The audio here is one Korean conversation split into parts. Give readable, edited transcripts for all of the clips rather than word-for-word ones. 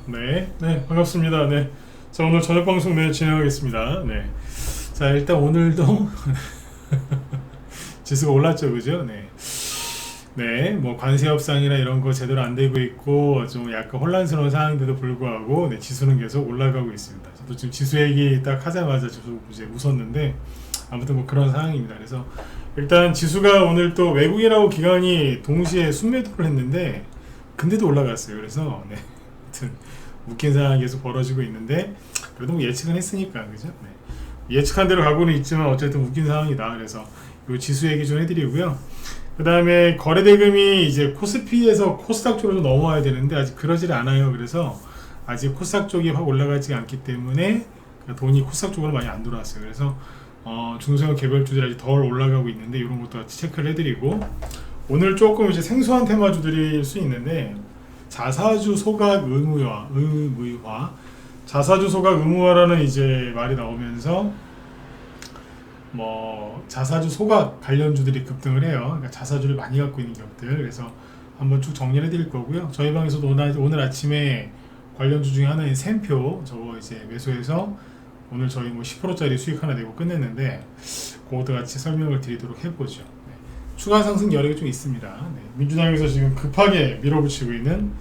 네, 반갑습니다. 네. 자, 오늘 저녁 방송 진행하겠습니다. 네. 자, 일단 오늘도 지수가 올랐죠, 그죠? 네. 네, 뭐 관세 협상이나 이런 거 제대로 안 되고 있고 좀 약간 혼란스러운 상황인데도 불구하고 지수는 계속 올라가고 있습니다. 저도 지금 지수 얘기 딱 하자마자 저도 이제 웃었는데 아무튼 뭐 그런 상황입니다. 그래서 일단 지수가 오늘 또 외국인하고 기관이 동시에 순매도를 했는데 근데도 올라갔어요. 그래서 네, 아무튼 웃긴 상황이 계속 벌어지고 있는데 그래도 뭐 예측은 했으니까 그죠? 네. 예측한 대로 가고는 있지만 어쨌든 웃긴 상황이다. 그래서 이 지수 얘기 좀 해드리고요. 그 다음에 거래대금이 이제 코스피에서 코스닥 쪽으로 좀 넘어와야 되는데 아직 그러질 않아요. 그래서 아직 코스닥 쪽이 확 올라가지 않기 때문에 돈이 코스닥 쪽으로 많이 안 들어왔어요. 그래서 중소형 개별주들이 아직 덜 올라가고 있는데 이런 것도 같이 체크를 해드리고 오늘 조금 이제 생소한 테마주들일 수 있는데 자사주 소각 의무화 자사주 소각 의무화라는 이제 말이 나오면서 뭐 자사주 소각 관련주들이 급등을 해요. 그러니까 자사주를 많이 갖고 있는 기업들. 그래서 한번 쭉 정리를 해드릴 거고요. 저희 방에서도 오늘 아침에 관련주 중에 하나인 샘표 저거 이제 매수해서 오늘 저희 뭐 10%짜리 수익 하나 내고 끝냈는데 그것도 같이 설명을 드리도록 해보죠. 네. 추가 상승 여력이 좀 있습니다. 네. 민주당에서 지금 급하게 밀어붙이고 있는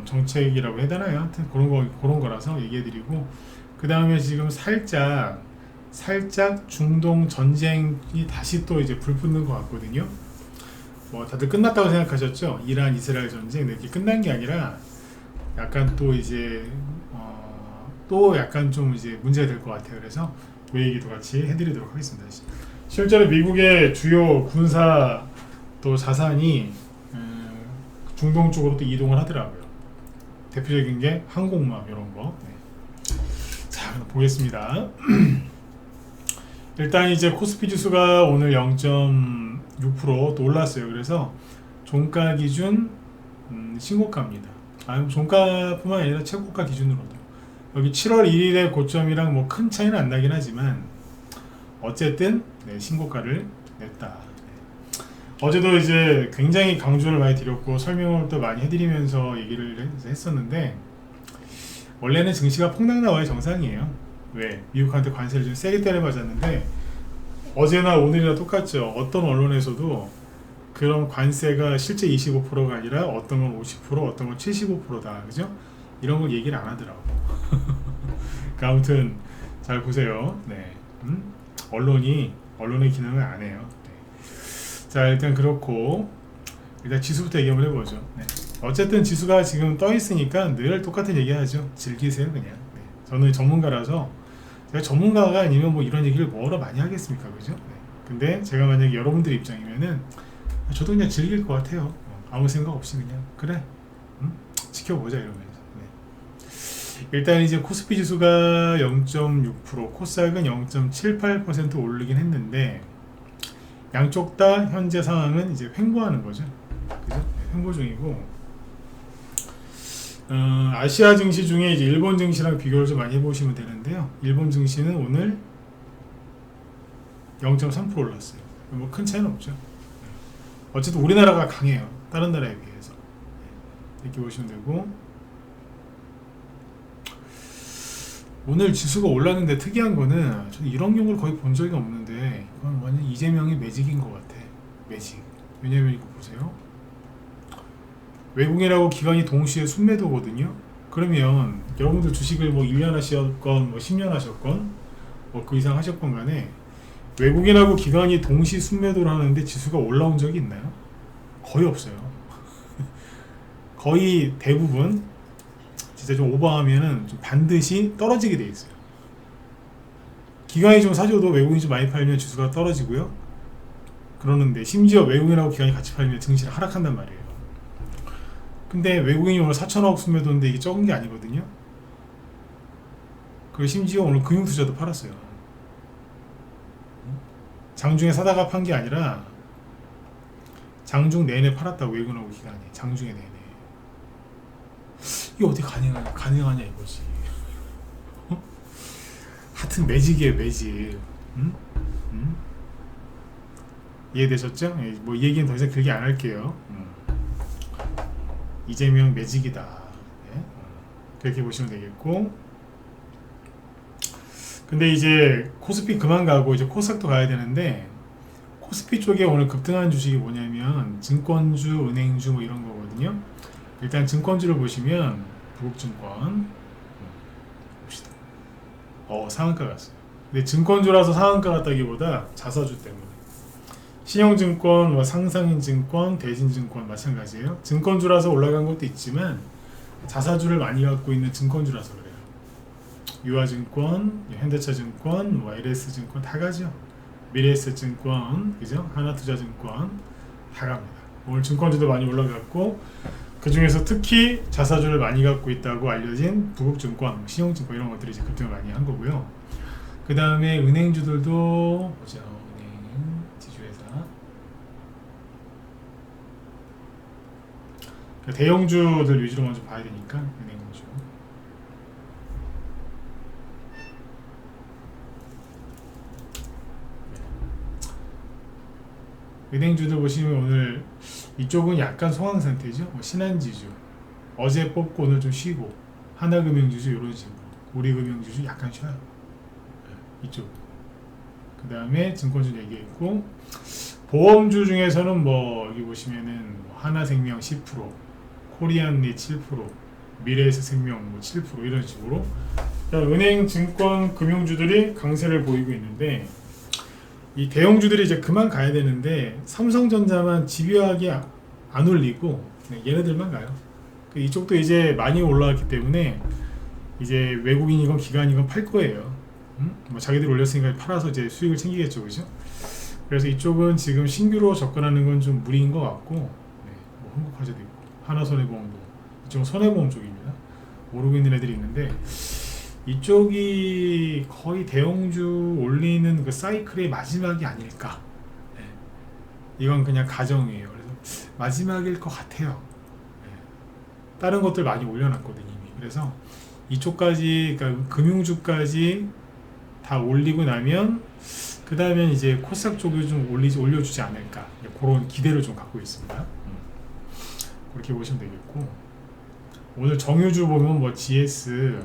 정책이라고 해야 되나요? 하여튼 그런 거라서 얘기해드리고 그 다음에 지금 살짝 중동 전쟁이 다시 또 이제 불붙는 것 같거든요. 뭐 다들 끝났다고 생각하셨죠? 이란 이스라엘 전쟁 이렇게 끝난 게 아니라 약간 또 이제 또 약간 좀 이제 문제가 될 것 같아요. 그래서 그 얘기도 같이 해드리도록 하겠습니다. 실제로 미국의 주요 군사 또 자산이 중동 쪽으로 또 이동을 하더라고요. 대표적인 게 항공모함 이런 거. 네. 자, 그럼 보겠습니다. 일단 이제 코스피 지수가 오늘 0.6% 또 올랐어요. 그래서 종가 기준 신고가입니다. 종가뿐만 아니라 최고가 기준으로도 여기 7월 1일의 고점이랑 뭐 큰 차이는 안 나긴 하지만 어쨌든 신고가를 냈다. 네. 어제도 이제 굉장히 강조를 많이 드렸고 설명을 또 많이 해드리면서 얘기를 했었는데 원래는 증시가 폭락 나와야 정상이에요. 왜? 미국한테 관세를 좀 세게 때려맞았는데 어제나 오늘이나 똑같죠. 어떤 언론에서도 그런 관세가 실제 25%가 아니라 어떤 건 50%, 어떤 건 75%다. 그죠? 이런 걸 얘기를 안 하더라고. 그러니까 아무튼 잘 보세요. 네. 언론의 기능을 안 해요. 네. 자, 일단 그렇고 일단 지수부터 얘기 한번 해보죠. 네. 어쨌든 지수가 지금 떠 있으니까 늘 똑같은 얘기 하죠. 즐기세요, 그냥. 네. 저는 전문가라서 제가 전문가가 아니면 뭐 이런 얘기를 뭐라 많이 하겠습니까, 그죠? 네. 근데 제가 만약에 여러분들 입장이면은 저도 그냥 즐길 것 같아요. 아무 생각 없이 그냥 그래, 지켜보자 이러면서. 네. 일단 이제 코스피 지수가 0.6%, 코스닥은 0.78% 오르긴 했는데 양쪽 다 현재 상황은 이제 횡보하는 거죠. 그죠? 네, 횡보 중이고. 아시아 증시 중에 이제 일본 증시랑 비교를 좀 많이 해보시면 되는데요. 일본 증시는 오늘 0.3% 올랐어요. 뭐 큰 차이는 없죠. 어쨌든 우리나라가 강해요. 다른 나라에 비해서. 이렇게 보시면 되고 오늘 지수가 올랐는데 특이한 거는 저는 이런 경우를 거의 본 적이 없는데 이건 완전 이재명의 매직인 것 같아. 매직. 왜냐면 이거 보세요. 외국인하고 기관이 동시에 순매도거든요. 그러면 여러분들 주식을 뭐 1년 하셨건 뭐 10년 하셨건 뭐 그 이상 하셨건 간에 외국인하고 기관이 동시 순매도를 하는데 지수가 올라온 적이 있나요? 거의 없어요. 거의 대부분 진짜 좀 오버하면은 좀 반드시 떨어지게 돼 있어요. 기관이 좀 사줘도 외국인이 좀 많이 팔면 지수가 떨어지고요. 그러는데 심지어 외국인하고 기관이 같이 팔면 증시는 하락한단 말이에요. 근데 외국인이 오늘 4천억 순매도인데 이게 적은 게 아니거든요. 그리고 심지어 오늘 금융투자도 팔았어요. 장중에 사다가 판 게 아니라 장중 내내 팔았다고 외국인하고 기관이 장중에 내내. 이게 어떻게 가능하냐 이거지. 하여튼 매직이에요, 매직. 이해되셨죠? 뭐 이 얘기는 더 이상 길게 안 할게요. 이재명 매직이다. 네? 그렇게 보시면 되겠고, 근데 이제 코스피 그만 가고 이제 코스닥도 가야 되는데, 코스피 쪽에 오늘 급등한 주식이 뭐냐면 증권주, 은행주 뭐 이런 거거든요. 일단 증권주를 보시면 부국증권 봅시다. 상한가 갔어요. 근데 증권주라서 상한가 갔다기보다 자사주 때문에. 신용증권, 뭐 상상인증권, 대신증권 마찬가지예요. 증권주라서 올라간 것도 있지만 자사주를 많이 갖고 있는 증권주라서 그래요. 유아증권, 현대차증권, 뭐 LS증권 다 가죠. 미래에셋증권, 그죠? 하나투자증권 다 갑니다. 오늘 증권주도 많이 올라갔고, 그 중에서 특히 자사주를 많이 갖고 있다고 알려진 부국증권, 신용증권 이런 것들이 이제 급등을 많이 한 거고요. 그 다음에 은행주들도 보죠. 은행, 지주회사. 대형주들 위주로 먼저 봐야 되니까 은행주. 은행주들 보시면 오늘 이쪽은 약간 소강 상태죠. 신한지주 어제 뽑고 오늘 좀 쉬고, 하나금융주주 이런 식으로, 우리금융주주 약간 쉬어요. 이쪽. 그 다음에 증권주 얘기했고, 보험주 중에서는 뭐 여기 보시면은 하나생명 10%, 코리안리 7%, 미래에셋생명 뭐 7% 이런 식으로 은행, 증권, 금융주들이 강세를 보이고 있는데, 이 대형주들이 이제 그만 가야 되는데 삼성전자만 집요하게 안 올리고 얘네들만 가요. 이쪽도 이제 많이 올라왔기 때문에 이제 외국인이건 기관이건 팔 거예요. 뭐 자기들이 올렸으니까 팔아서 이제 수익을 챙기겠죠, 그죠? 그래서 이쪽은 지금 신규로 접근하는 건 좀 무리인 것 같고, 뭐 한국화재도 있고, 하나손해보험도, 이쪽은 손해보험 쪽입니다. 오르고 있는 애들이 있는데, 이쪽이 거의 대형주 올리는 그 사이클의 마지막이 아닐까. 이건 그냥 가정이에요. 그래서 마지막일 것 같아요. 다른 것들 많이 올려놨거든요, 이미. 그래서 이쪽까지, 그러니까 금융주까지 다 올리고 나면 그 다음에 이제 코스닥 쪽을 좀 올려주지 않을까, 그런 기대를 좀 갖고 있습니다. 그렇게 보시면 되겠고, 오늘 정유주 보면 뭐 GS,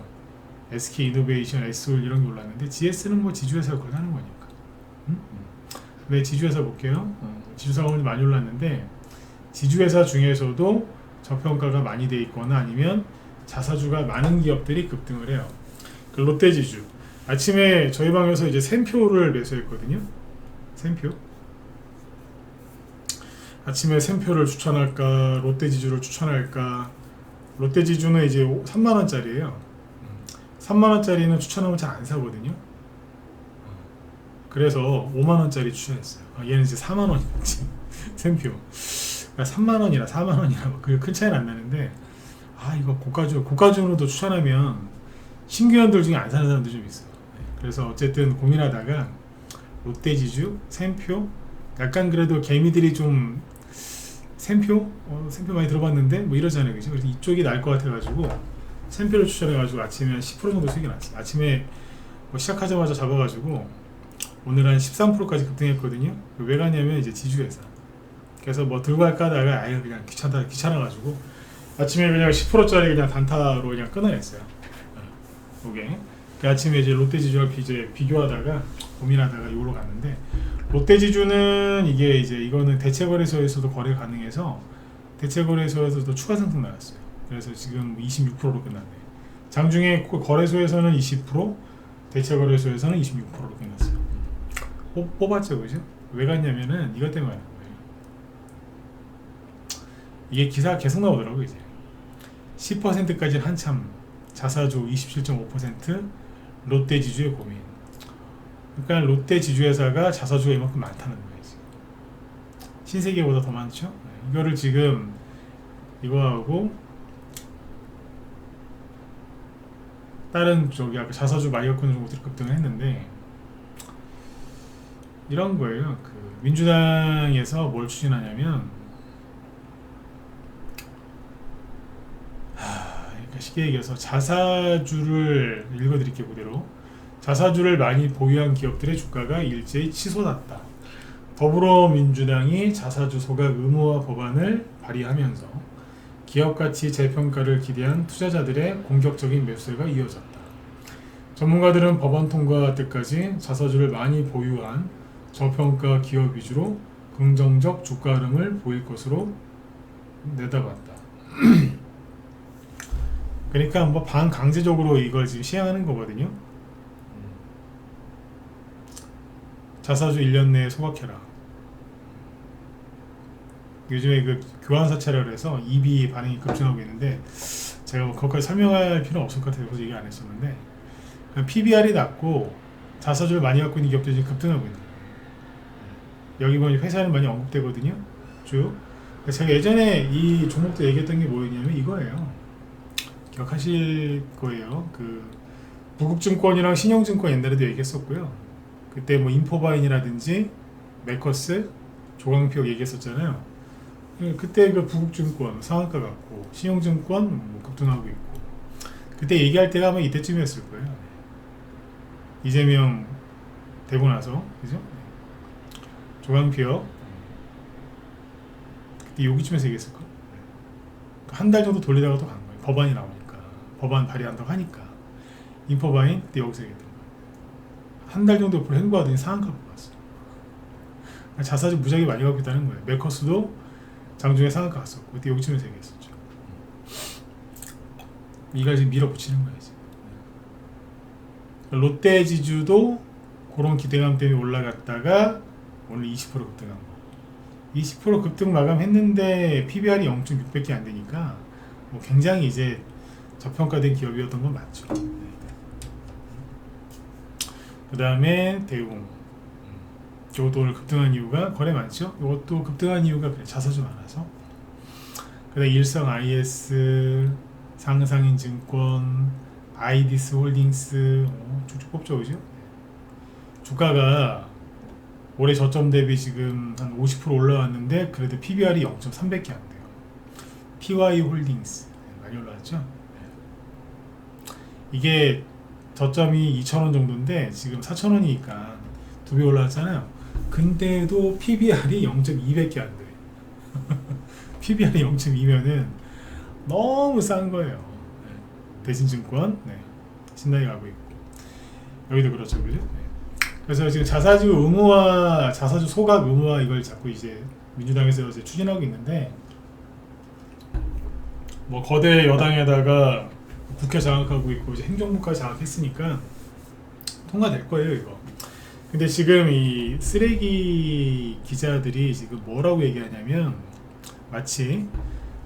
SK이노베이션, SOL 이런 게 올랐는데, GS는 뭐 지주회사가 그걸 하는 거니까. 네, 지주회사 볼게요. 지주사가 오늘 많이 올랐는데, 지주회사 중에서도 저평가가 많이 돼 있거나 아니면 자사주가 많은 기업들이 급등을 해요. 그 롯데지주. 아침에 저희 방에서 이제 샘표를 매수했거든요. 샘표. 아침에 샘표를 추천할까, 롯데지주를 추천할까. 롯데지주는 이제 3만원짜리예요. 3만원짜리는 추천하면 잘 안 사거든요. 그래서 5만원짜리 추천했어요. 얘는 이제 4만원이었지. 샘표. 3만원이라 4만원이라 그 큰 차이는 안 나는데, 이거 고가중으로도 추천하면 신규원들 중에 안 사는 사람도 좀 있어요. 그래서 어쨌든 고민하다가 롯데지주, 샘표, 약간 그래도 개미들이 좀 샘표 많이 들어봤는데 뭐 이러잖아요, 그죠? 그래서 이쪽이 나을 것 같아가지고 샘표를 추천해가지고 아침에 한 10% 정도 수익이 났지. 아침에 뭐 시작하자마자 잡아가지고 오늘 한 13%까지 급등했거든요. 왜 가냐면 이제 지주회사. 그래서 뭐 들고 갈까 하다가 그냥 귀찮아가지고 아침에 그냥 10%짜리 그냥 단타로 그냥 끊어냈어요. 이게 그 아침에 이제 롯데지주랑 비교하다가 고민하다가 이걸로 갔는데, 롯데지주는 이거는 대체거래소에서도 거래 가능해서 대체거래소에서도 추가 상승 나왔어요. 그래서 지금 26%로 끝났네. 장중에 거래소에서는 20%, 대체거래소에서는 26%로 끝났어요. 뽑았죠, 그죠? 왜 갔냐면은 이것 때문에 가는 거예요. 이게 기사가 계속 나오더라고요. 이제 10%까지는 한참 자사주 27.5%, 롯데지주의 고민. 그러니까 롯데지주회사가 자사주가 이만큼 많다는 거예요. 지금. 신세계보다 더 많죠. 이거를 지금 이거하고 다른 아까 자사주 많이 갖고 있는 곳들이 급등을 했는데, 이런 거예요. 그 민주당에서 뭘 추진하냐면, 그러니까 쉽게 얘기해서 자사주를 읽어드릴게요. 그대로 자사주를 많이 보유한 기업들의 주가가 일제히 치솟았다. 더불어민주당이 자사주 소각 의무화 법안을 발의하면서 기업가치 재평가를 기대한 투자자들의 공격적인 매수세가 이어졌다. 전문가들은 법안 통과 때까지 자사주를 많이 보유한 저평가 기업 위주로 긍정적 주가 흐름을 보일 것으로 내다봤다. 그러니까 뭐 반강제적으로 이걸 지금 시행하는 거거든요. 자사주 1년 내에 소각해라. 요즘에 그 교환사채라고 해서 EB 반응이 급증하고 있는데 제가 뭐 그것까지 설명할 필요는 없을 것 같아서 그래서 얘기 안 했었는데 PBR이 낮고 자사주를 많이 갖고 있는 기업들이 지금 급등하고 있는 거예요. 여기 보면 회사는 많이 언급되거든요. 쭉. 제가 예전에 이 종목도 얘기했던 게 뭐였냐면 이거예요. 기억하실 거예요. 그 부국증권이랑 신용증권 옛날에도 얘기했었고요. 그때 뭐 인포바인이라든지 메커스, 조광표 얘기했었잖아요. 그때 그 부국증권 상한가 같고 신용증권 뭐 급등하고 있고 그때 얘기할 때가 아마 이때쯤이었을 거예요. 이재명 되고 나서 그죠? 조광표 그때 여기쯤에서 얘기했을 거예요. 한 달 정도 돌리다가 또 간 거예요. 법안이 나오니까 법안 발의한다고 하니까 인포바인 그때 여기서 얘기했던 거예요. 한 달 정도 옆으로 횡보하더니 상한가 보고 왔어요. 자사주 무지하게 많이 갖고 있다는 거예요. 메커스도 장중에 상한가 갔었고 그때 여기쯤에서 얘기했었죠. 이걸 지금 밀어붙이는 거예요. 지금. 롯데지주도 그런 기대감 때문에 올라갔다가 오늘 20% 급등한 거. 20% 급등 마감했는데 PBR이 0.6밖에 안 되니까 뭐 굉장히 이제 저평가된 기업이었던 건 맞죠. 그 다음에 대웅. 이것도 오늘 급등한 이유가 거래 많죠. 이것도 급등한 이유가 그래 자사주 많아서. 그다음 일성 IS, 상상인증권, 아이디스 홀딩스 쭉쭉 뽑죠, 그죠? 주가가 올해 저점 대비 지금 한 50% 올라왔는데 그래도 PBR이 0.3밖에 안 돼요. TY 홀딩스 많이 올라왔죠. 이게 저점이 2,000원 정도인데 지금 4,000원이니까 2배 올라왔잖아요. 근데도 PBR이 0.2밖에 안 돼요. PBR이 0.2면은 너무 싼 거예요. 대신증권 신나게 가고 있고 여기도 그렇죠, 그죠? 그래서 지금 자사주 의무화, 자사주 소각 의무화 이걸 자꾸 이제 민주당에서 이제 추진하고 있는데 뭐 거대 여당에다가 국회 장악하고 있고 이제 행정부까지 장악했으니까 통과될 거예요, 이거. 근데 지금 이 쓰레기 기자들이 지금 뭐라고 얘기하냐면 마치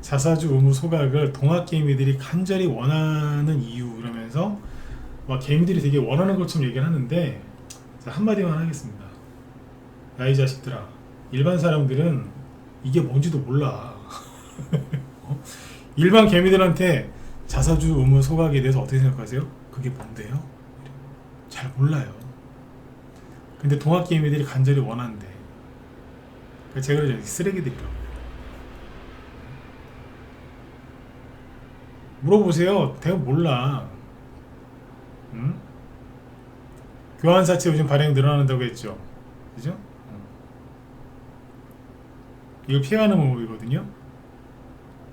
자사주 의무 소각을 동학개미들이 간절히 원하는 이유 그러면서 막 개미들이 되게 원하는 것처럼 얘기를 하는데 한마디만 하겠습니다. 야, 이 자식들아, 일반 사람들은 이게 뭔지도 몰라. 일반 개미들한테 자사주 의무 소각에 대해서 어떻게 생각하세요? 그게 뭔데요? 잘 몰라요. 근데 동학개미들이 간절히 원한대. 제가 그러죠. 쓰레기들이라고. 물어보세요. 대부분 몰라. 응? 교환사채 요즘 발행 늘어난다고 했죠. 그죠? 이걸 피해가는 방법이거든요.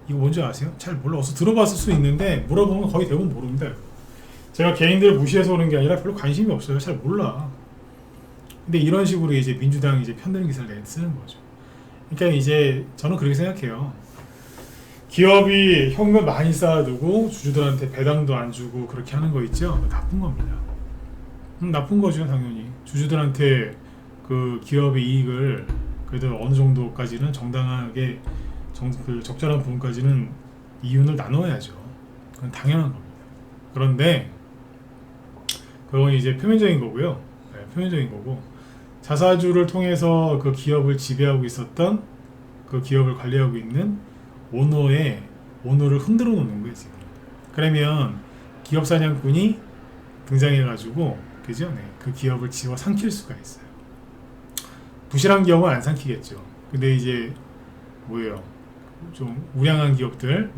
이거 뭔지 아세요? 잘 몰라. 어서 들어봤을 수 있는데 물어보면 거의 대부분 모릅니다. 제가 개인들을 무시해서 오는 게 아니라 별로 관심이 없어요. 잘 몰라. 근데 이런 식으로 이제 민주당이 이제 편드는 기사를 쓰는 거죠. 그러니까 이제 저는 그렇게 생각해요. 기업이 현금 많이 쌓아두고 주주들한테 배당도 안 주고 그렇게 하는 거 있죠? 나쁜 겁니다. 나쁜 거죠, 당연히. 주주들한테 그 기업의 이익을 그래도 어느 정도까지는 정당하게 그 적절한 부분까지는 이윤을 나눠야죠. 그건 당연한 겁니다. 그런데 그건 이제 표면적인 거고요. 네, 표면적인 거고 자사주를 통해서 그 기업을 지배하고 있었던 그 기업을 관리하고 있는 오너를 흔들어 놓는 거예요, 지금. 그러면 기업 사냥꾼이 등장해가지고, 그죠? 네, 그 기업을 집어 삼킬 수가 있어요. 부실한 기업은 안 삼키겠죠. 근데 이제 뭐예요? 좀 우량한 기업들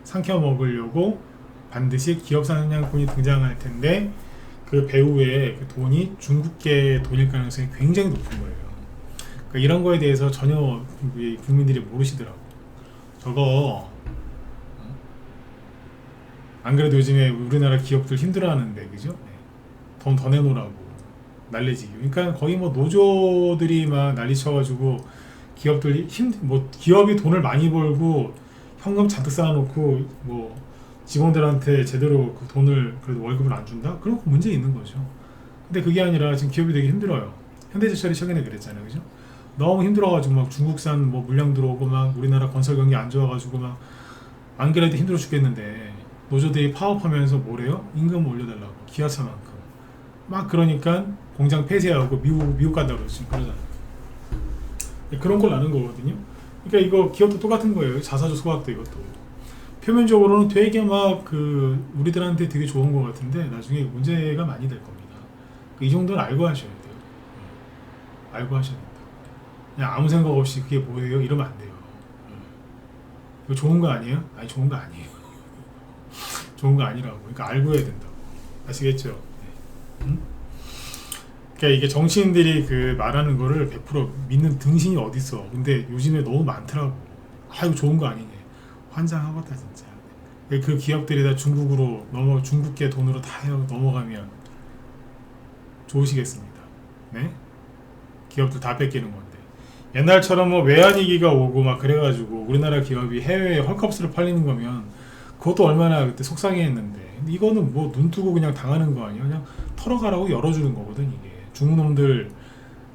삼켜 먹으려고 반드시 기업 사냥꾼이 등장할 텐데 그 배후에 그 돈이 중국계 돈일 가능성이 굉장히 높은 거예요. 그러니까 이런 거에 대해서 전혀 국민들이 모르시더라고. 저거 안 그래도 요즘에 우리나라 기업들 힘들어하는데 그죠? 네. 돈 더 내놓으라고 난리지기. 그러니까 거의 뭐 노조들이 막 난리쳐가지고 기업들이 뭐 기업이 돈을 많이 벌고 현금 잔뜩 쌓아놓고 뭐 직원들한테 제대로 그 돈을 그래도 월급을 안 준다? 그런 거 문제 있는 거죠. 근데 그게 아니라 지금 기업이 되게 힘들어요. 현대제철이 최근에 그랬잖아요, 그죠? 너무 힘들어가지고 막 중국산 뭐 물량 들어오고 막 우리나라 건설 경기 안 좋아가지고 막 안 그래도 힘들어 죽겠는데 노조들이 파업하면서 뭐래요? 임금 올려달라고 기아차만큼 막 그러니까 공장 폐쇄하고 미국 간다고 그러지 그러잖아요. 그런 걸 나는 거거든요. 그러니까 이거 기업도 똑같은 거예요. 자사주 소각도 이것도 표면적으로는 되게 막 그 우리들한테 되게 좋은 것 같은데 나중에 문제가 많이 될 겁니다. 이 정도는 알고 하셔야 돼요. 알고 하셔야 된다. 그냥 아무 생각 없이 그게 뭐예요? 이러면 안 돼요. 이거 좋은 거 아니에요? 아니 좋은 거 아니에요. 좋은 거 아니라고. 그러니까 알고 해야 된다고. 아시겠죠? 네. 응? 그러니까 이게 정치인들이 그 말하는 거를 100% 믿는 등신이 어딨어. 근데 요즘에 너무 많더라고. 아 이거 좋은 거 아니네. 환장하겠다 진짜. 그 기업들이 다 중국으로 중국계 돈으로 다 넘어가면 좋으시겠습니다. 네? 기업들 다 뺏기는 건데. 옛날처럼 뭐 외환위기가 오고 막 그래가지고 우리나라 기업이 해외에 헐값으로 팔리는 거면 그것도 얼마나 그때 속상해했는데 이거는 뭐 눈 뜨고 그냥 당하는 거 아니야? 그냥 털어가라고 열어주는 거거든 이게. 중국 놈들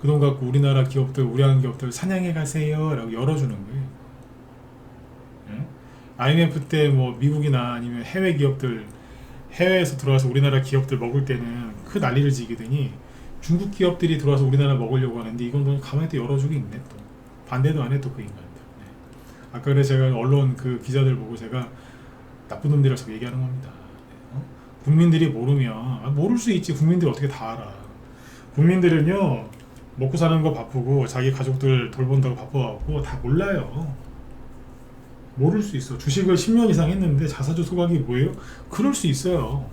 그 돈 갖고 우리나라 기업들 우량한 기업들 사냥해 가세요 라고 열어주는 거예요. 응? IMF 때 뭐 미국이나 아니면 해외 기업들 해외에서 들어와서 우리나라 기업들 먹을 때는 그 난리를 지기더니 중국 기업들이 들어와서 우리나라 먹으려고 하는데 이건 너 가만히 또 열어주기 있네 또 반대도 안 해 또 그 인간들. 네. 아까 그래서 제가 언론 그 기자들 보고 제가 나쁜 놈들이라고 자꾸 얘기하는 겁니다. 어? 국민들이 모르면 모를 수 있지. 국민들이 어떻게 다 알아. 국민들은요 먹고 사는 거 바쁘고 자기 가족들 돌본다고 바빠갖고 다 몰라요. 모를 수 있어. 주식을 10년 이상 했는데 자사주 소각이 뭐예요? 그럴 수 있어요.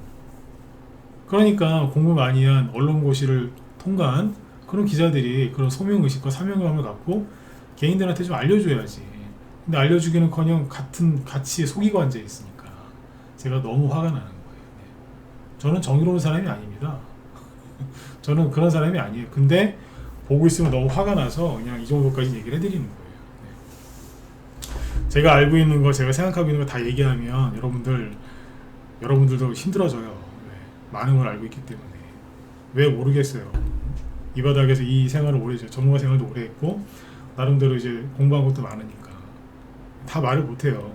그러니까 공부 많이 한 언론고시를 통과한 그런 기자들이 그런 소명의식과 사명감을 갖고 개인들한테 좀 알려줘야지. 근데 알려주기는커녕 같이 속이고 앉아 있으니까 제가 너무 화가 나는 거예요. 저는 정의로운 사람이 아닙니다. 저는 그런 사람이 아니에요. 근데 보고 있으면 너무 화가 나서 그냥 이 정도까지 얘기를 해드리는 거예요. 제가 알고 있는 거, 제가 생각하고 있는 거 다 얘기하면 여러분들도 힘들어져요. 많은 걸 알고 있기 때문에. 왜 모르겠어요. 이 바닥에서 이 생활을 오래 했죠. 전문가 생활도 오래 했고 나름대로 이제 공부한 것도 많으니까 다 말을 못해요.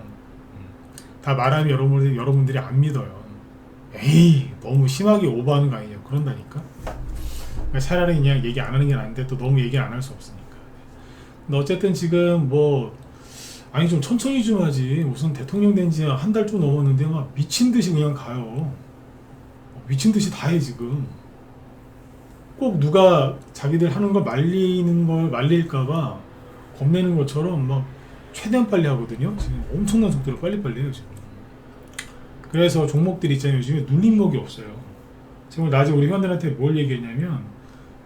다 말하면 여러분들이 안 믿어요. 에이 너무 심하게 오버하는 거 아니냐 그런다니까. 그러니까 차라리 그냥 얘기 안 하는 게 나은데 또 너무 얘기 안 할 수 없으니까. 근데 어쨌든 지금 뭐 아니 좀 천천히 좀 하지. 무슨 대통령 된 지 한 달 좀 넘었는데 막 미친 듯이 그냥 가요. 미친 듯이 다 해 지금. 꼭 누가 자기들 하는 걸 말릴까봐 겁내는 것처럼 막 최대한 빨리 하거든요. 지금 엄청난 속도로 빨리빨리 해요 지금. 그래서 종목들이 있잖아요. 요즘에 눌림목이 없어요. 지금 낮에 우리 회원들한테 뭘 얘기했냐면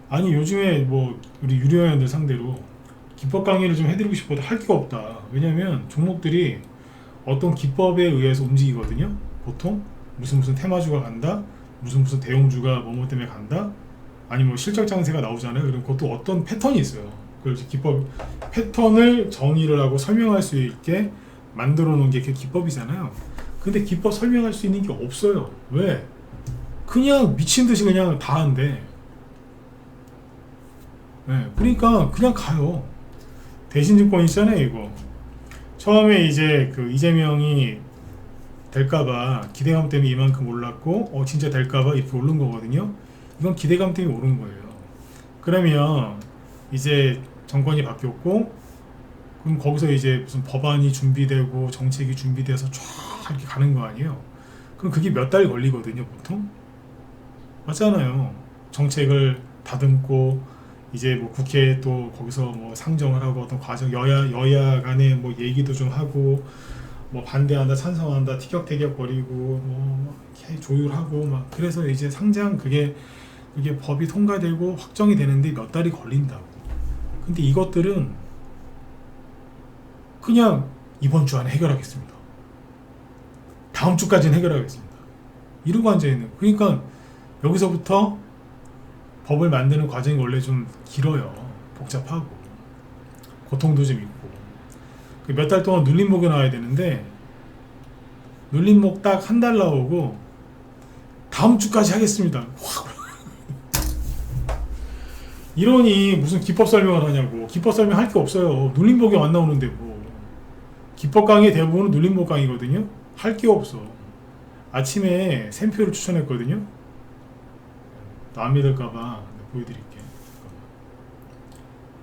아니 요즘에 뭐 우리 유료 회원들 상대로 기법 강의를 좀 해드리고 싶어도 할 기가 없다. 왜냐면 종목들이 어떤 기법에 의해서 움직이거든요. 보통 무슨 테마주가 간다, 무슨 대용주가 뭐뭐 때문에 간다, 아니 뭐 실적 장세가 나오잖아요. 그럼 그것도 어떤 패턴이 있어요. 그래서 기법 패턴을 정의를 하고 설명할 수 있게 만들어 놓은 게 그 기법이잖아요. 근데 기법 설명할 수 있는 게 없어요. 왜? 그냥 미친 듯이 그냥 다 한대. 네, 그러니까 그냥 가요. 대신증권 있잖아요, 이거. 처음에 이제 그 이재명이 될까봐 기대감 때문에 이만큼 올랐고, 진짜 될까봐 이렇게 오른 거거든요. 이건 기대감 때문에 오른 거예요. 그러면 이제 정권이 바뀌었고, 그럼 거기서 이제 무슨 법안이 준비되고 정책이 준비돼서 쫙 이렇게 가는 거 아니에요? 그럼 그게 몇 달 걸리거든요, 보통? 맞잖아요. 정책을 다듬고 이제 뭐 국회에 또 거기서 뭐 상정을 하고 어떤 과정 여야 간에 뭐 얘기도 좀 하고 뭐 반대한다 찬성한다 티격태격 거리고 뭐 조율하고 막 그래서 이제 상장 그게 법이 통과되고 확정이 되는데 몇 달이 걸린다고. 근데 이것들은 그냥 이번 주 안에 해결하겠습니다. 다음 주까지는 해결하겠습니다. 이러고 앉아있는. 그러니까 여기서부터 법을 만드는 과정이 원래 좀 길어요. 복잡하고 고통도 좀 있고. 몇 달 동안 눌림목에 나와야 되는데 눌림목 딱 한 달 나오고 다음 주까지 하겠습니다. 이러니 무슨 기법 설명을 하냐고. 기법 설명 할 게 없어요. 눌림목이 안 나오는데 뭐. 기법 강의 대부분은 눌림목 강의거든요. 할 게 없어. 아침에 샘표를 추천했거든요. 안 믿을까봐 보여드릴게요.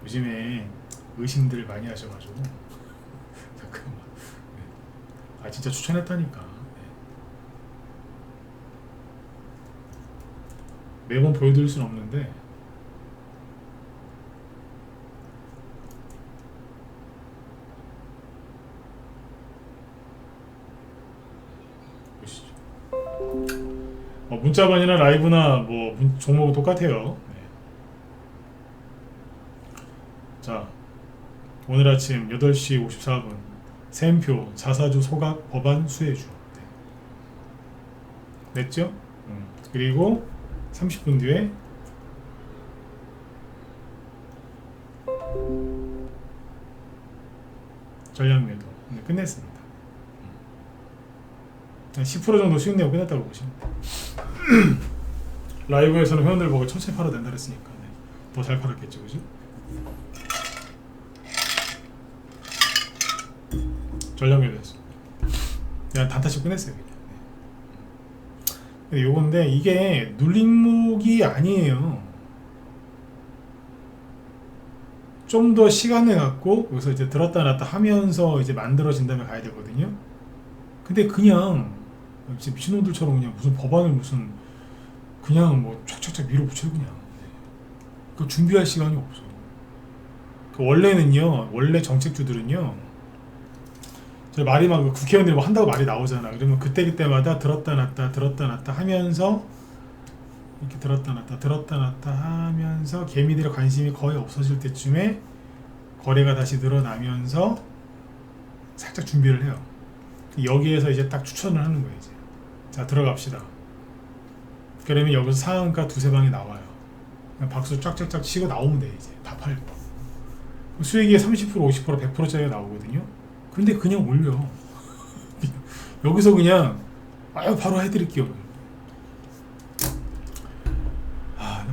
요즘에 의심들을 많이 하셔가지고 잠깐만. 아 진짜 추천했다니까. 매번 보여드릴 순 없는데 보시죠. 문자반이나 라이브나 뭐 종목은 똑같아요. 자, 오늘 아침 8시 54분 샘표 자사주 소각 법안 수혜주 냈죠? 그리고 30분 뒤에 전략매도 끝냈습니다. 10% 정도 수익 내고 끝났다고 보시면 돼요. 라이브에서는 회원들 보고 천천히 팔아도 된다 그랬으니까 더 잘 팔았겠죠, 그죠? 전략매도 했습니다. 그냥 단타씩 끝냈어요. 그냥. 요건데 이게 눌림목이 아니에요. 좀 더 시간을 갖고 여기서 이제 들었다 놨다 하면서 이제 만들어진 다음에 가야 되거든요. 근데 그냥 미친놈들처럼 그냥 무슨 법안을 무슨 그냥 뭐 촥촥촥 밀어붙여요 그냥. 그 준비할 시간이 없어. 원래는요, 원래 정책주들은요, 저 말이 막 국회의원들이 뭐 한다고 말이 나오잖아. 그러면 그때마다 들었다 놨다 하면서 이렇게 들었다 놨다 하면서 개미들의 관심이 거의 없어질 때쯤에 거래가 다시 늘어나면서 살짝 준비를 해요. 여기에서 이제 딱 추천을 하는 거예요. 이제. 자, 들어갑시다. 그러면 여기서 상한가 두세 방이 나와요. 그냥 박수 쫙쫙쫙 치고 나오면 돼. 이제 다 팔고 수익이 30% 50% 100%짜리가 나오거든요. 근데 그냥 올려. 여기서 그냥 바로 해드릴게요.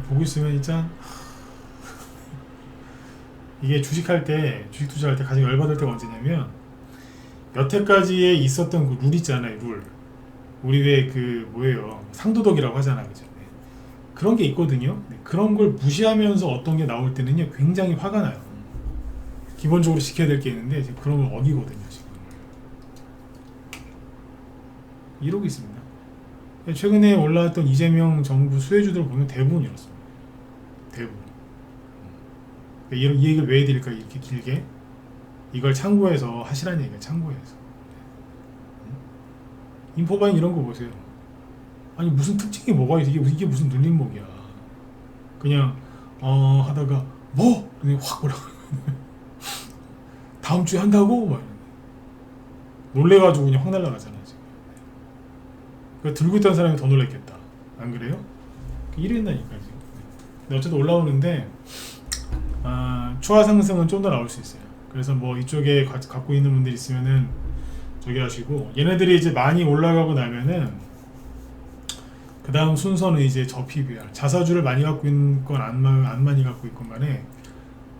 보고 있으면 진짜 이게 주식 투자할 때 가장 열받을 때가 언제냐면 여태까지에 있었던 그 룰 있잖아요. 룰. 우리 왜 그 뭐예요? 상도덕이라고 하잖아, 그죠? 네. 그런 게 있거든요. 네. 그런 걸 무시하면서 어떤 게 나올 때는요, 굉장히 화가 나요. 기본적으로 지켜야 될 게 있는데 이제 그런 걸 어기거든요, 지금. 이러고 있습니다. 최근에 올라왔던 이재명 정부 수혜주들 보면 대부분 이렇습니다. 대부분. 이 얘기를 왜 해드릴까, 이렇게 길게? 이걸 참고해서 하시라는 얘기예요. 참고해서. 인포바인 이런 거 보세요. 아니 무슨 특징이 뭐가 있어? 이게 무슨 눌림목이야. 그냥 하다가 뭐? 그냥 확 올라가. 다음 주에 한다고? 막 놀래가지고 그냥 확 날라가잖아 지금. 그 들고 있던 사람이 더 놀랬겠다. 안 그래요? 이랬다니까 지금. 근데 어쨌든 올라오는데 추가 상승은 좀 더 나올 수 있어요. 그래서 뭐 이쪽에 갖고 있는 분들 있으면은 저기 하시고, 얘네들이 이제 많이 올라가고 나면은 그 다음 순서는 이제 저 PBR, 자사주를 많이 갖고 있는 건 안 많이 갖고 있건 간에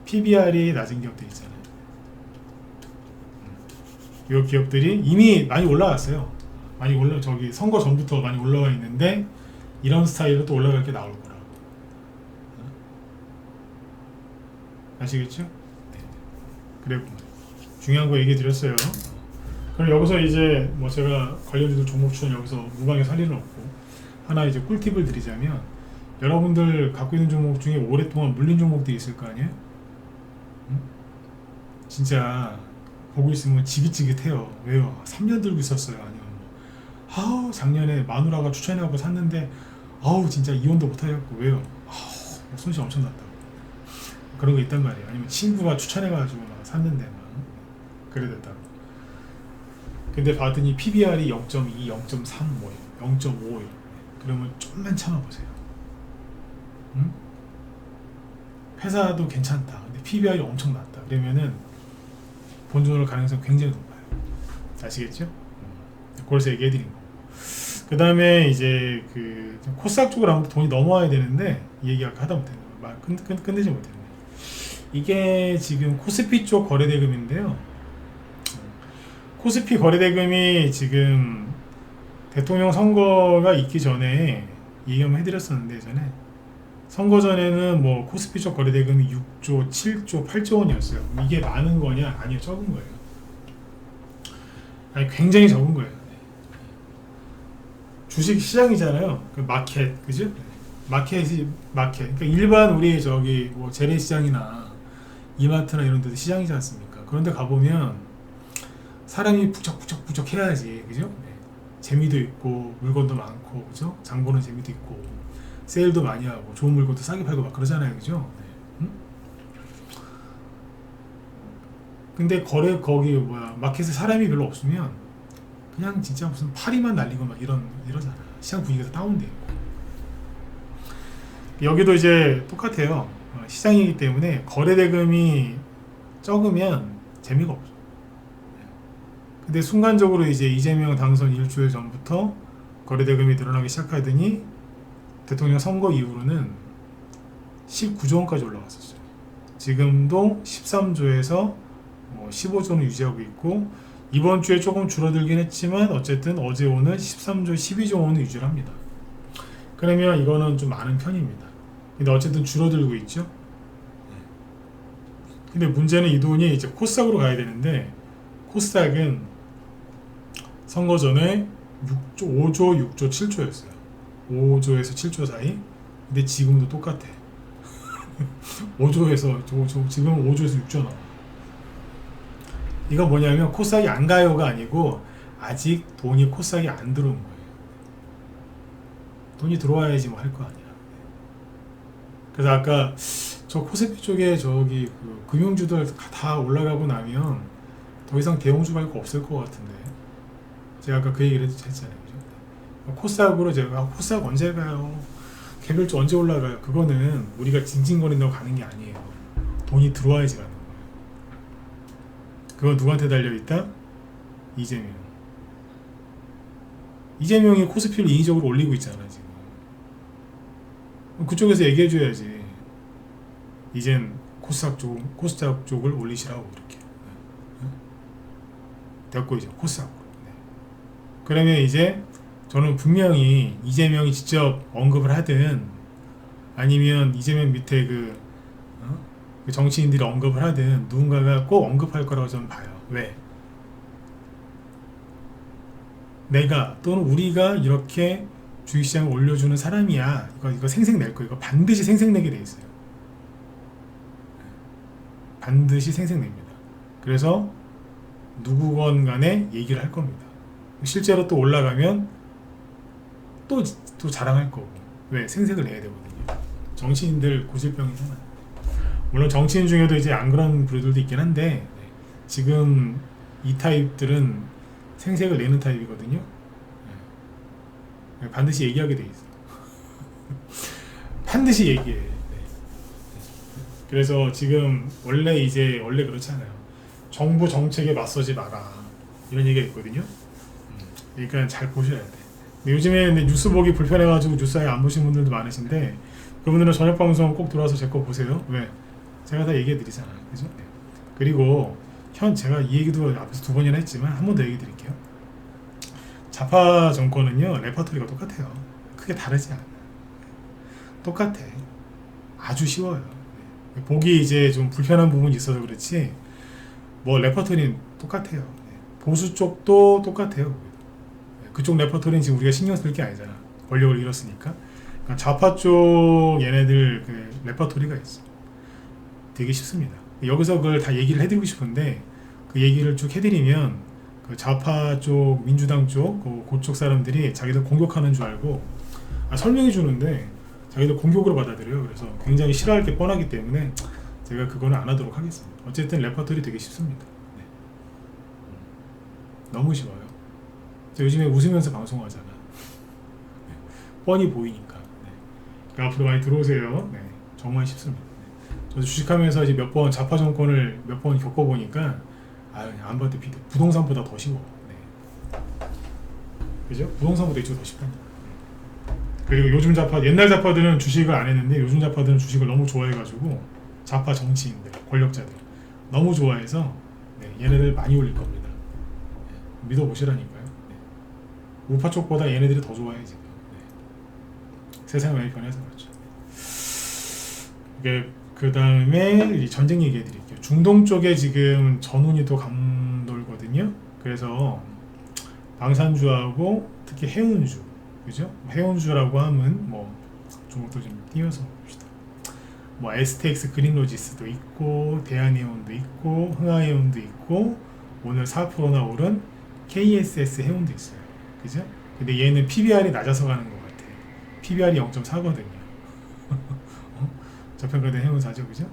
PBR이 낮은 기업들 있잖아요. 이 기업들이 이미 많이 올라왔어요. 많이 저기 선거 전부터 많이 올라와 있는데 이런 스타일로 또 올라갈 게 나올 거라고. 아시겠죠? 네. 그랬구만. 중요한 거 얘기 드렸어요. 그럼 여기서 이제 뭐 제가 관련주들 종목 추천 여기서 무방해서 할 일은 없고, 하나 이제 꿀팁을 드리자면, 여러분들 갖고 있는 종목 중에 오랫동안 물린 종목들이 있을 거 아니에요? 응? 진짜 보고 있으면 지긋지긋해요. 왜요? 3년 들고 있었어요. 아니면 뭐 작년에 마누라가 추천해갖고 샀는데 진짜 이혼도 못하겠고. 왜요? 손실 엄청 났다고. 그런 거 있단 말이에요. 아니면 친구가 추천해가지고 막 샀는데 막 그래 됐다고. 근데 봤더니 PBR이 0.2, 0.3 뭐예요? 0.5 그러면 좀만 참아보세요. 응? 회사도 괜찮다. 근데 PBR이 엄청 낮다. 그러면은 본전 올 가능성이 굉장히 높아요. 아시겠죠? 그래서 얘기해드린 거. 그 다음에 이제 그 코스닥 쪽으로 아무튼 돈이 넘어와야 되는데 이 얘기 아까 하다 못했네. 끝내지 못했네. 이게 지금 코스피 쪽 거래대금인데요. 코스피 거래대금이 지금 대통령 선거가 있기 전에 얘기 한번 해드렸었는데, 전에 선거 전에는 뭐 코스피 쪽 거래대금이 6조, 7조, 8조 원이었어요. 이게 많은 거냐? 아니요, 적은 거예요. 아니, 굉장히 적은 거예요. 주식 시장이잖아요. 그 마켓, 그죠? 마켓이 마켓. 그러니까 일반 우리 저기 뭐 재래시장이나 이마트나 이런 데도 시장이지 않습니까? 그런데 가보면 사람이 북적북적 해야지, 그죠? 네. 재미도 있고 물건도 많고, 그죠? 장 보는 재미도 있고 세일도 많이 하고 좋은 물건도 싸게 팔고 막 그러잖아요, 그죠? 네. 응? 근데 거기 뭐야 마켓에 사람이 별로 없으면 그냥 진짜 무슨 파리만 날리고 막 이러잖아. 시장 분위기가 다운돼. 여기도 이제 똑같아요. 시장이기 때문에 거래대금이 적으면 재미가 없어. 근데 순간적으로 이제 이재명 당선 일주일 전부터 거래대금이 늘어나기 시작하더니 대통령 선거 이후로는 19조 원까지 올라갔었어요. 지금도 13조에서 15조는 유지하고 있고, 이번 주에 조금 줄어들긴 했지만 어쨌든 어제 오늘 13조, 12조 원은 유지를 합니다. 그러면 이거는 좀 많은 편입니다. 근데 어쨌든 줄어들고 있죠. 근데 문제는 이 돈이 이제 코스닥으로 가야 되는데, 코스닥은 선거 전에 6조, 5조, 6조, 7조였어요. 5조에서 7조 사이. 근데 지금도 똑같아. 5조에서 지금 5조에서 6조 나와. 이건 뭐냐면 코스닥이 안 가요가 아니고 아직 돈이 코스닥에 안 들어온 거예요. 돈이 들어와야지 뭐 할 거 아니야. 그래서 아까 저 코스피 쪽에 저기 그 금융주들 다 올라가고 나면 더 이상 대형주 말고 없을 것 같은데, 제가 아까 그 얘기를 했잖아요. 그죠? 코스닥으로 제가 코스닥 언제 가요? 개별주 언제 올라가요? 그거는 우리가 징징거린다고 가는 게 아니에요. 돈이 들어와야지 가는 거예요. 그건 누구한테 달려있다? 이재명. 이재명이 코스피를 인위적으로 올리고 있잖아 지금. 그쪽에서 얘기해줘야지. 이젠 코스닥 쪽을 올리시라고 이렇게. 됐고 이제 코스닥으로. 네. 그러면 이제 저는 분명히 이재명이 직접 언급을 하든 아니면 이재명 밑에 그 정치인들이 언급을 하든 누군가가 꼭 언급할 거라고 저는 봐요. 왜? 내가 또는 우리가 이렇게 주식시장을 올려주는 사람이야. 이거 생색낼 거. 이거 반드시 생색내게 돼 있어요. 반드시 생색냅니다. 그래서 누구건 간에 얘기를 할 겁니다. 실제로 또 올라가면 또 자랑할 거고. 왜? 생색을 내야 되거든요. 정치인들 고질병이잖아. 물론 정치인 중에도 이제 안 그런 부류들도 있긴 한데, 지금 이 타입들은 생색을 내는 타입이거든요. 반드시 얘기하게 돼 있어. 반드시 얘기해. 네. 그래서 지금 원래 그렇잖아요. 정부 정책에 맞서지 마라, 이런 얘기가 있거든요. 그러니까 잘 보셔야 돼. 근데 요즘에 뉴스 보기 불편해가지고 뉴스 아예 안 보신 분들도 많으신데, 그분들은 저녁 방송 꼭 들어와서 제 거 보세요. 왜? 제가 다 얘기해 드리잖아요. 그죠? 네. 그리고 제가 이 얘기도 앞에서 2번이나 했지만 한 번 더 얘기 드릴게요. 좌파 정권은요, 레퍼토리가 똑같아요. 크게 다르지 않아요. 똑같아. 아주 쉬워요. 보기 이제 좀 불편한 부분이 있어서 그렇지, 뭐 레퍼토리는 똑같아요. 보수 쪽도 똑같아요. 그쪽 레퍼토리는 지금 우리가 신경 쓸 게 아니잖아. 권력을 잃었으니까. 그러니까 좌파 쪽 얘네들 그 레퍼토리가 있어. 되게 쉽습니다. 여기서 그걸 다 얘기를 해드리고 싶은데, 그 얘기를 쭉 해드리면 그 좌파 쪽, 민주당 쪽, 그쪽 사람들이 자기들 공격하는 줄 알고 설명해 주는데 자기들 공격으로 받아들여요. 그래서 굉장히 싫어할 게 뻔하기 때문에 제가 그거는 안 하도록 하겠습니다. 어쨌든 레퍼토리 되게 쉽습니다. 네. 너무 쉬워요. 요즘에 웃으면서 방송하잖아. 뻔히 보이니까. 네. 그러니까 앞으로 많이 들어오세요. 네. 정말 쉽습니다. 네. 저도 주식하면서 이제 몇 번 좌파 정권을 몇 번 겪어보니까 안 봐도 부동산보다 더 쉬워. 네. 그죠? 부동산보다 이쪽이 더 쉽다니까. 그리고 요즘 좌파, 옛날 좌파들은 주식을 안 했는데 요즘 좌파들은 주식을 너무 좋아해가지고 좌파 정치인들, 권력자들 너무 좋아해서 네, 얘네들 많이 올릴 겁니다. 네, 믿어보시라니까요. 네. 우파 쪽보다 얘네들이 더 좋아해 지금. 네. 세상이 많이 변해서 그렇죠. 그 다음에 전쟁 얘기해 드릴게요. 중동 쪽에 지금 전운이 또 감돌거든요. 그래서 방산주하고 특히 해운주, 그죠? 해운주라고 하면 뭐 종목도 좀 띄워서 봅시다. 뭐 STX 그린로지스도 있고 대한해운도 있고 흥하해운도 있고 오늘 4%나 오른 KSS 해운도 있어요. 그죠? 근데 얘는 PBR이 낮아서 가는 것 같아. PBR이 0.4거든요. 저평가된 해운사죠, 그죠?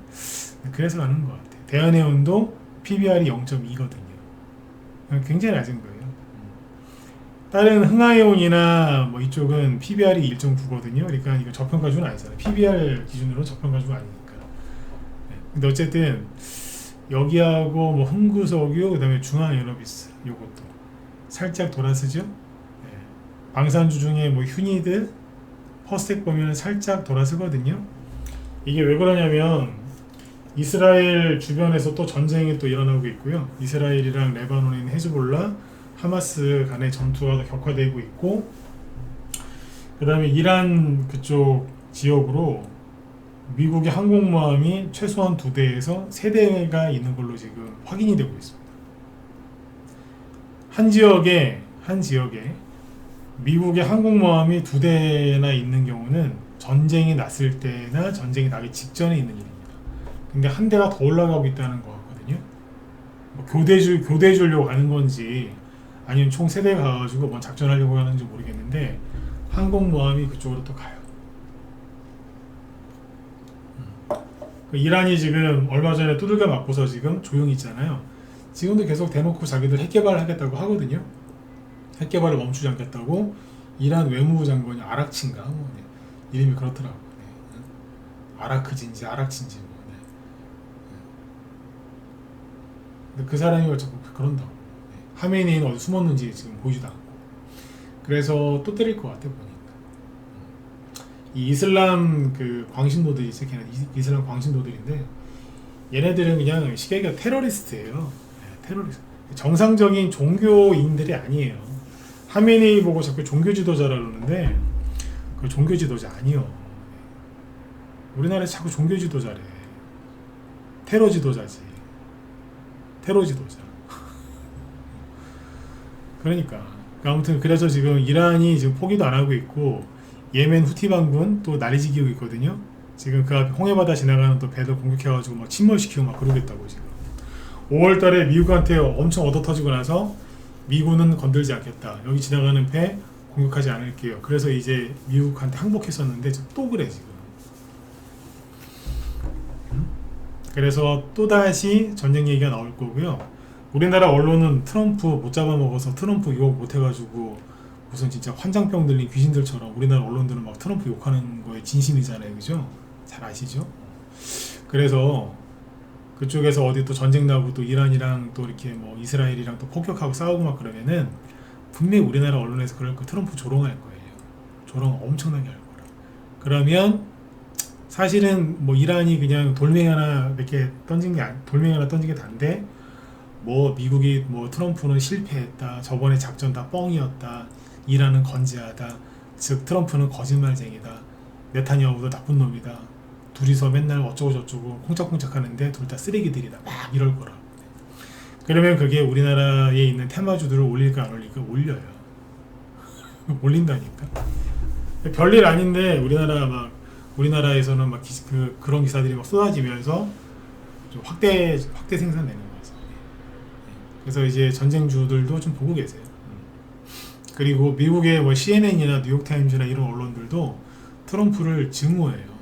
그래서 가는 것 같아. 대한해운도 PBR이 0.2거든요. 굉장히 낮은 거예요. 다른 흥하해운이나 뭐 이쪽은 PBR이 1.9거든요. 그러니까 이거 저평가주는 아니잖아요. PBR 기준으로 저평가주가 아니니까. 네. 근데 어쨌든 여기하고 뭐 흥구석유 그다음에 중앙에너비스 요것도 살짝 돌아서죠. 네. 방산주 중에 뭐 휴니드, 퍼스텍 보면 살짝 돌아서거든요. 이게 왜 그러냐면 이스라엘 주변에서 또 전쟁이 또 일어나고 있고요. 이스라엘이랑 레바논에 있는 헤즈볼라, 하마스 간의 전투가 격화되고 있고, 그 다음에 이란 그쪽 지역으로 미국의 항공모함이 최소한 2대에서 3대가 있는 걸로 지금 확인이 되고 있습니다. 한 지역에 미국의 항공모함이 2대나 있는 경우는 전쟁이 났을 때나 전쟁이 나기 직전에 있는 일입니다. 근데 한 대가 더 올라가고 있다는 거 같거든요. 뭐 교대 주려고 가는 건지 아니면 총 3대가 가가지고 뭐 작전하려고 하는지 모르겠는데 항공모함이 그쪽으로 또 가요. 이란이 지금 얼마 전에 두들겨 맞고서 지금 조용히 있잖아요. 지금도 계속 대놓고 자기들 핵개발을 하겠다고 하거든요. 핵개발을 멈추지 않겠다고 이란 외무부 장관이 아락치인가 뭐, 네. 이름이 그렇더라고요. 네. 아라크진지 아락친지 뭐, 네. 근데 그 사람이 왜 자꾸 그런다고. 네. 하메네이는 어디 숨었는지 지금 보이지도 않고. 그래서 또 때릴 것 같아 보니까. 이 이슬람 그 광신도들이 있어. 걔는 이슬람 광신도들인데 얘네들은 그냥 시계가 테러리스트예요. 네, 테러리스트. 정상적인 종교인들이 아니에요. 하메네이 보고 자꾸 종교 지도자라 그러는데 그 종교 지도자 아니요. 우리나라에서 자꾸 종교 지도자래. 테러 지도자지. 테러 지도자. 그러니까 아무튼 그래서 지금 이란이 지금 포기도 안 하고 있고 예멘 후티 반군 또 난리지기고 있거든요. 지금 그 앞에 홍해바다 지나가는 또 배들 공격해가지고 막 침몰시키고 막 그러겠다고 지금. 5월달에 미국한테 엄청 얻어터지고 나서 미군은 건들지 않겠다. 여기 지나가는 배 공격하지 않을게요. 그래서 이제 미국한테 항복했었는데 또 그래 지금. 그래서 또다시 전쟁 얘기가 나올 거고요. 우리나라 언론은 트럼프 못 잡아먹어서 트럼프 욕 못해가지고 무슨 진짜 환장병 들린 귀신들처럼 우리나라 언론들은 막 트럼프 욕하는 거에 진심이잖아요. 그죠? 잘 아시죠? 그래서 그쪽에서 어디 또 전쟁 나고 또 이란이랑 또 이렇게 뭐 이스라엘이랑 또 폭격하고 싸우고 막 그러면은 분명히 우리나라 언론에서 그럴 거 트럼프 조롱할 거예요. 조롱 엄청나게 할 거라. 그러면 사실은 뭐 이란이 그냥 돌멩이 하나 이렇게 던진 게 돌멩이 하나 던진 게 단데 뭐 미국이 뭐 트럼프는 실패했다. 저번에 작전 다 뻥이었다. 이란은 건재하다. 즉 트럼프는 거짓말쟁이다. 네타냐후도 나쁜 놈이다. 둘이서 맨날 어쩌고 저쩌고 콩짝콩짝 하는데 둘 다 쓰레기들이다. 막 이럴 거라. 그러면 그게 우리나라에 있는 테마주들을 올릴까 안 올릴까? 올려요. 올린다니까. 별일 아닌데 우리나라에서는 막 그런 기사들이 막 쏟아지면서 좀 확대 생산되는 거죠. 그래서 이제 전쟁주들도 좀 보고 계세요. 그리고 미국의 뭐 CNN이나 뉴욕타임즈나 이런 언론들도 트럼프를 증오해요.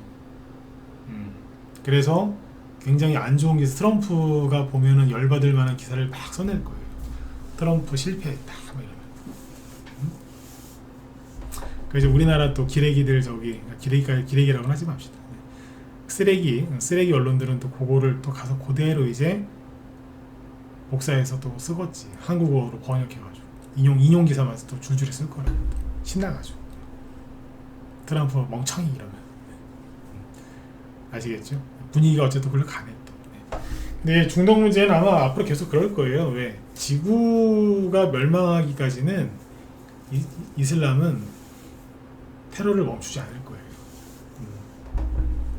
그래서 굉장히 안 좋은 기사, 트럼프가 보면은 열받을 만한 기사를 막 써낼 거예요. 트럼프 실패했다, 뭐 이러면. 그래서 우리나라 또 기레기들 기레기라고는 하지 맙시다. 쓰레기 언론들은 또 그거를 또 가서 그대로 이제 복사해서 또 쓰겠지. 한국어로 번역해가지고 인용 기사만 또 줄줄이 쓸 거라고 신나가지고 트럼프 멍청이 이러면 아시겠죠? 분위기가 어쨌든 그걸로 가네 또. 근데 중동 문제는 아마 앞으로 계속 그럴 거예요. 왜? 지구가 멸망하기까지는 이슬람은 테러를 멈추지 않을 거예요.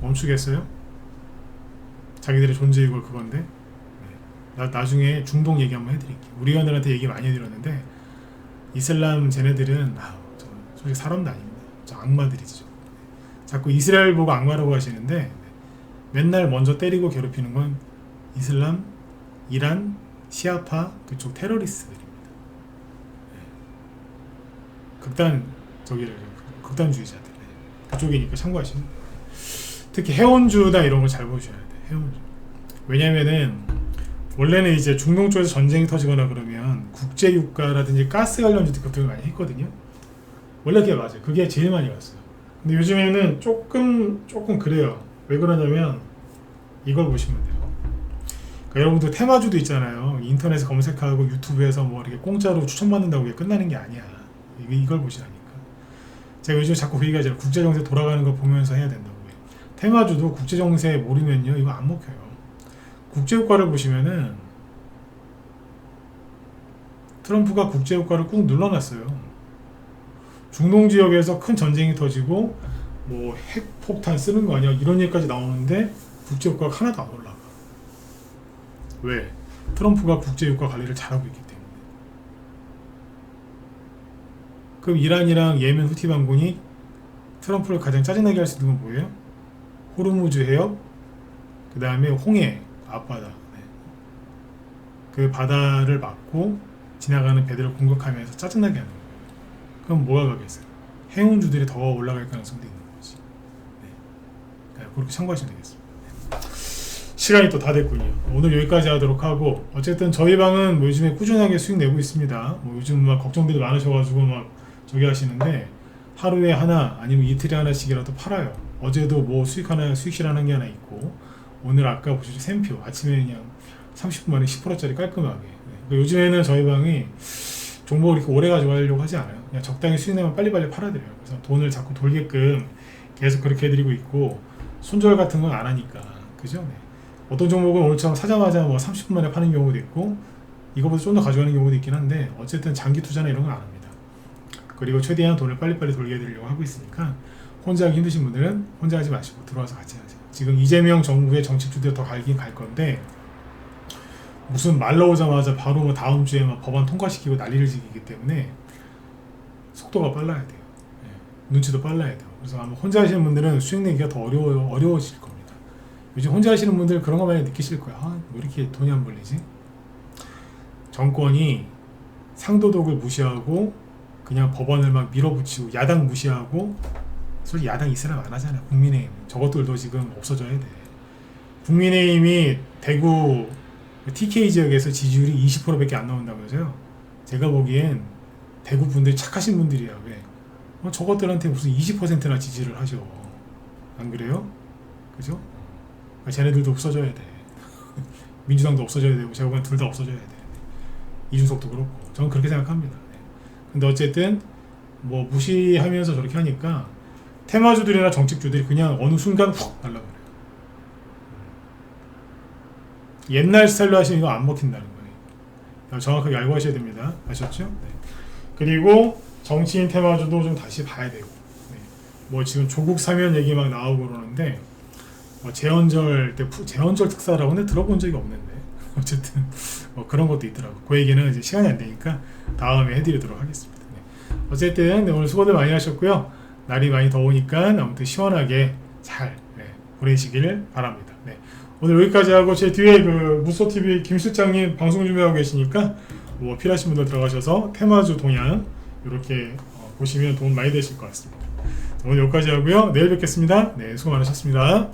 멈추겠어요? 자기들의 존재 이유가 그건데. 나중에 중동 얘기 한번 해드릴게요. 우리 의원들한테 얘기 많이 해드렸는데 이슬람 쟤네들은 솔직히 사람도 아닙니다. 저 악마들이죠. 자꾸 이스라엘 보고 악마라고 하시는데 맨날 먼저 때리고 괴롭히는 건 이슬람, 이란, 시아파 그쪽 테러리스트들입니다. 극단주의자들 그쪽이니까 참고하시면 돼요. 특히 해원주나 이런 걸 잘 보셔야 돼. 해원주. 왜냐면은 원래는 이제 중동 쪽에서 전쟁이 터지거나 그러면 국제유가라든지 가스 관련주들 급등을 많이 했거든요. 원래 그게 맞아요. 그게 제일 많이 갔어요. 근데 요즘에는 조금 그래요. 왜 그러냐면 이걸 보시면 돼요. 그러니까 여러분들 테마주도 있잖아요. 인터넷에 검색하고 유튜브에서 뭐 이렇게 공짜로 추천받는다고 그게 끝나는 게 아니야. 이걸 보시라니까. 제가 요즘 자꾸 그 얘기하잖아요. 국제정세 돌아가는 거 보면서 해야 된다고. 테마주도 국제정세에 모르면요 이거 안 먹혀요. 국제유가를 보시면은 트럼프가 국제유가를 꾹 눌러놨어요. 중동 지역에서 큰 전쟁이 터지고 뭐 핵폭탄 쓰는 거 아니야 이런 얘기까지 나오는데 국제유가가 하나도 안 올라가. 왜? 트럼프가 국제유가 관리를 잘하고 있기 때문에. 그럼 이란이랑 예멘 후티 반군이 트럼프를 가장 짜증나게 할 수 있는 건 뭐예요? 호르무즈 해협, 그 다음에 홍해 앞바다, 그 바다를 막고 지나가는 배들을 공격하면서 짜증나게 하는 거예요. 그럼 뭐가 가겠어요? 해운주들이 더 올라갈 가능성도 있는 거지. 그렇게 참고하시면 되겠습니다. 시간이 또 다 됐군요. 오늘 여기까지 하도록 하고 어쨌든 저희 방은 뭐 요즘에 꾸준하게 수익 내고 있습니다. 뭐 요즘 막 걱정들이 많으셔가지고 막 저기 하시는데 하루에 하나 아니면 이틀에 하나씩이라도 팔아요. 어제도 뭐 수익실 하는 게 하나 있고 오늘 아까 보시죠 샘표 아침에 그냥 30분 만에 10%짜리 깔끔하게. 그러니까 요즘에는 저희 방이 종목을 이렇게 오래 가져가려고 하지 않아요. 그냥 적당히 수익 내면 빨리빨리 팔아드려요. 그래서 돈을 자꾸 돌게끔 계속 그렇게 해드리고 있고 손절 같은 건 안 하니까 그죠? 네. 어떤 종목은 오늘처럼 사자마자 뭐 30분 만에 파는 경우도 있고 이거보다 좀 더 가져가는 경우도 있긴 한데 어쨌든 장기 투자나 이런 건 안 합니다. 그리고 최대한 돈을 빨리빨리 돌게 해드리려고 하고 있으니까 혼자 하기 힘드신 분들은 혼자 하지 마시고 들어와서 같이 하세요. 지금 이재명 정부의 정책주대로 더 갈긴 갈 건데 무슨 말 나오자마자 바로 뭐 다음 주에 막 법안 통과시키고 난리를 지기기 때문에 속도가 빨라야 돼요. 눈치도 빨라야 돼요. 그래서 아마 혼자 하시는 분들은 수익 내기가 더 어려워질 겁니다. 요즘 혼자 하시는 분들 그런 거 많이 느끼실 거야. 왜 이렇게 돈이 안 벌리지? 정권이 상도덕을 무시하고 그냥 법안을 막 밀어붙이고 야당 무시하고 솔직히 야당 이슬람 안 하잖아. 국민의힘 저것들도 지금 없어져야 돼. 국민의힘이 대구 TK 지역에서 지지율이 20%밖에 안 나온다면서요. 제가 보기엔 대구 분들이 착하신 분들이야. 왜? 저것들한테 무슨 20%나 지지를 하죠. 안 그래요? 그죠? 쟤네들도 없어져야 돼. 민주당도 없어져야 되고 제가 보기엔 둘 다 없어져야 돼. 이준석도 그렇고 저는 그렇게 생각합니다. 근데 어쨌든 뭐 무시하면서 저렇게 하니까 테마주들이나 정책주들이 그냥 어느 순간 훅 날라버려요. 옛날 스타일로 하시면 이거 안 먹힌다는 거예요. 정확하게 알고 하셔야 됩니다. 아셨죠? 네. 그리고 정치인 테마주도 좀 다시 봐야 되고 뭐 지금 조국 사면 얘기 막 나오고 그러는데 재헌절 때 재헌절 특사라고 는 들어본 적이 없는데 어쨌든 뭐 그런 것도 있더라고. 그 얘기는 이제 시간이 안 되니까 다음에 해드리도록 하겠습니다. 어쨌든 오늘 수고들 많이 하셨고요. 날이 많이 더우니까 아무튼 시원하게 잘 보내시길 바랍니다. 오늘 여기까지 하고 제 뒤에 그 무소TV 김 실장님 방송 준비하고 계시니까 뭐 필요하신 분들 들어가셔서 테마주 동향 이렇게 보시면 도움 많이 되실 것 같습니다. 오늘 여기까지 하고요. 내일 뵙겠습니다. 수고 많으셨습니다.